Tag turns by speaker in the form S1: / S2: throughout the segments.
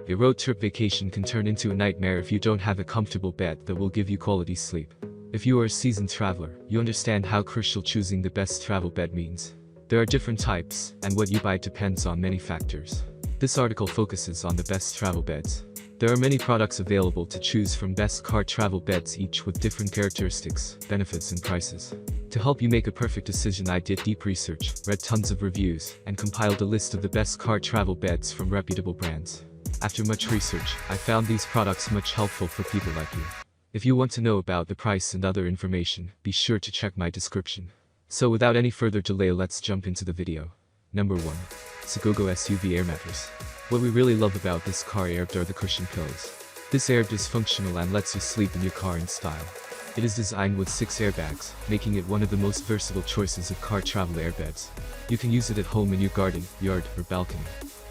S1: A road trip vacation can turn into a nightmare if you don't have a comfortable bed that will give you quality sleep. If you are a seasoned traveler, you understand how crucial choosing the best travel bed means. There are different types, and what you buy depends on many factors. This article focuses on the best travel beds. There are many products available to choose from best car travel beds, each with different characteristics, benefits and prices. To help you make a perfect decision, I did deep research, read tons of reviews, and compiled a list of the best car travel beds from reputable brands. After much research, I found these products much helpful for people like you. If you want to know about the price and other information, be sure to check my description. So without any further delay, let's jump into the video. Number 1. Sagogo SUV Air Mattress. What we really love about this car Airbed are the cushion pillows. This Airbed is functional and lets you sleep in your car in style. It is designed with 6 airbags, making it one of the most versatile choices of car travel airbeds. You can use it at home, in your garden, yard, or balcony.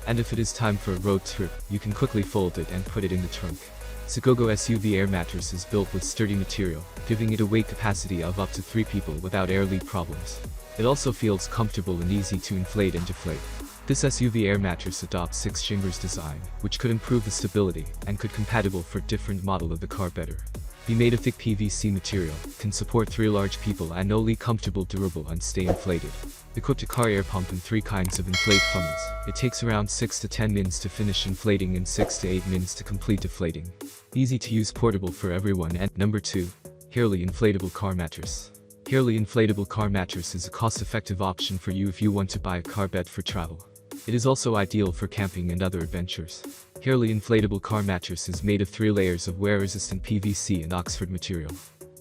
S1: And if it is time for a road trip, you can quickly fold it and put it in the trunk. Sagogo SUV Air Mattress is built with sturdy material, giving it a weight capacity of up to 3 people without air leak problems. It also feels comfortable and easy to inflate and deflate. This SUV Air Mattress adopts 6 chambers design, which could improve the stability and could compatible for different model of the car better. Be made of thick PVC material, can support 3 large people and only comfortable, durable and stay inflated. Equipped a car air pump and 3 kinds of inflate funnels. It takes around 6 to 10 minutes to finish inflating and 6 to 8 minutes to complete deflating. Easy to use, portable for everyone. And number 2. HIRALIY Inflatable Car Mattress. HIRALIY Inflatable Car Mattress is a cost-effective option for you if you want to buy a car bed for travel. It is also ideal for camping and other adventures. HIRALIY Inflatable Car Mattress is made of 3 layers of wear-resistant PVC and Oxford material.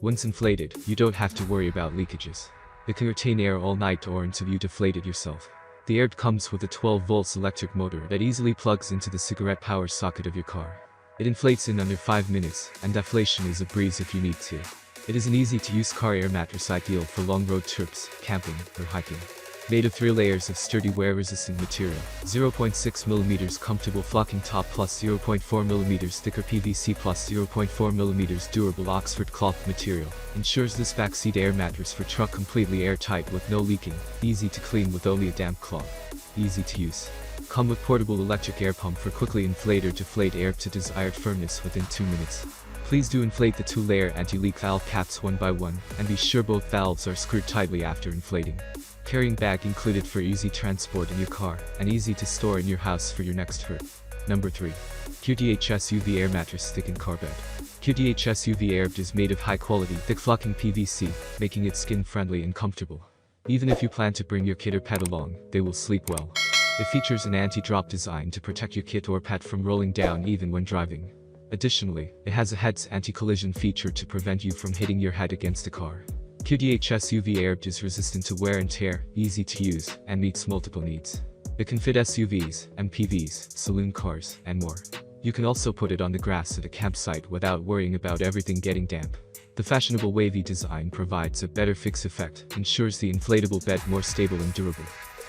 S1: Once inflated, you don't have to worry about leakages. It can retain air all night or until you deflate it yourself. The Airbed comes with a 12 volts electric motor that easily plugs into the cigarette power socket of your car. It inflates in under 5 minutes, and deflation is a breeze if you need to. It is an easy-to-use car air mattress ideal for long road trips, camping, or hiking. Made of 3 layers of sturdy wear-resistant material, 0.6mm comfortable flocking top plus 0.4mm thicker PVC plus 0.4mm durable Oxford cloth material, ensures this backseat air mattress for truck completely airtight with no leaking, easy to clean with only a damp cloth. Easy to use. Come with portable electric air pump for quickly inflate or deflate air to desired firmness within 2 minutes. Please do inflate the 2-layer anti-leak valve caps one by one, and be sure both valves are screwed tightly after inflating. Carrying bag included for easy transport in your car, and easy to store in your house for your next trip. Number 3. QDHS UV Air Mattress Thickened Car Bed. QDHS UV Airbed is made of high-quality, thick flocking PVC, making it skin-friendly and comfortable. Even if you plan to bring your kid or pet along, they will sleep well. It features an anti-drop design to protect your kid or pet from rolling down even when driving. Additionally, it has a head's anti-collision feature to prevent you from hitting your head against the car. QDHS UV Airbed is resistant to wear and tear, easy to use, and meets multiple needs. It can fit SUVs, MPVs, saloon cars, and more. You can also put it on the grass at a campsite without worrying about everything getting damp. The fashionable wavy design provides a better fix effect, ensures the inflatable bed more stable and durable.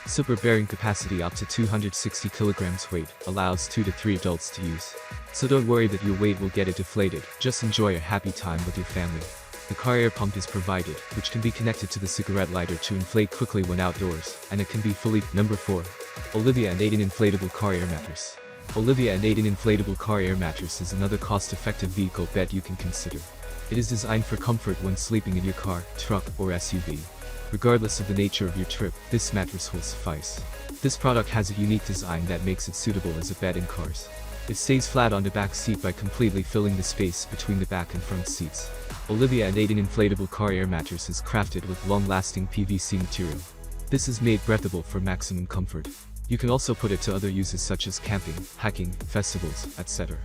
S1: Super bearing capacity up to 260 kilograms weight, allows 2 to 3 adults to use. So don't worry that your weight will get it deflated, just enjoy a happy time with your family. The car air pump is provided, which can be connected to the cigarette lighter to inflate quickly when outdoors, and it can be fully. Number 4. Olivia and AIDEN Inflatable Car Air Mattress. Olivia and AIDEN Inflatable Car Air Mattress is another cost-effective vehicle bed you can consider. It is designed for comfort when sleeping in your car, truck, or SUV. Regardless of the nature of your trip, this mattress will suffice. This product has a unique design that makes it suitable as a bed in cars. It stays flat on the back seat by completely filling the space between the back and front seats. Olivia and AIDEN Inflatable Car Air Mattress is crafted with long-lasting PVC material. This is made breathable for maximum comfort. You can also put it to other uses such as camping, hiking, festivals, etc.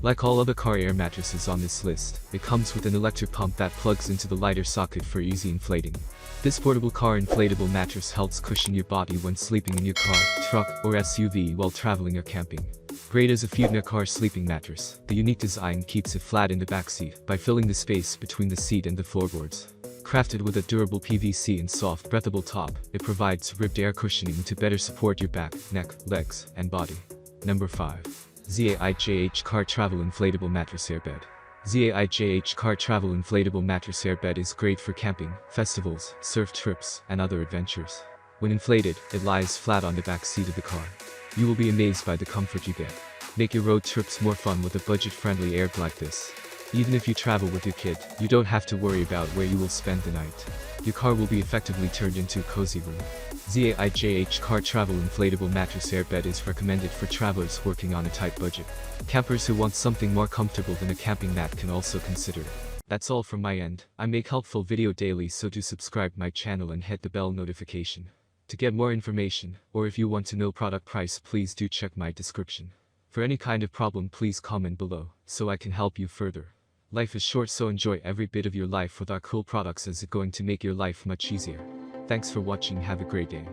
S1: Like all other car air mattresses on this list, it comes with an electric pump that plugs into the lighter socket for easy inflating. This portable car inflatable mattress helps cushion your body when sleeping in your car, truck, or SUV while traveling or camping. Great as a Futna car sleeping mattress, the unique design keeps it flat in the backseat by filling the space between the seat and the floorboards. Crafted with a durable PVC and soft, breathable top, it provides ribbed air cushioning to better support your back, neck, legs, and body. Number 5. ZAIJH Car Travel Inflatable Mattress Airbed. ZAIJH Car Travel Inflatable Mattress Airbed is great for camping, festivals, surf trips, and other adventures. When inflated, it lies flat on the back seat of the car. You will be amazed by the comfort you get. Make your road trips more fun with a budget-friendly Airbed like this. Even if you travel with your kid, you don't have to worry about where you will spend the night. Your car will be effectively turned into a cozy room. ZAIJH Car Travel Inflatable Mattress Airbed is recommended for travelers working on a tight budget. Campers who want something more comfortable than a camping mat can also consider it. That's all from my end. I make helpful video daily, so do subscribe my channel and hit the bell notification. To get more information, or if you want to know product price, please do check my description. For any kind of problem, please comment below, so I can help you further. Life is short, so enjoy every bit of your life with our cool products, as it's going to make your life much easier. Thanks for watching, have a great day.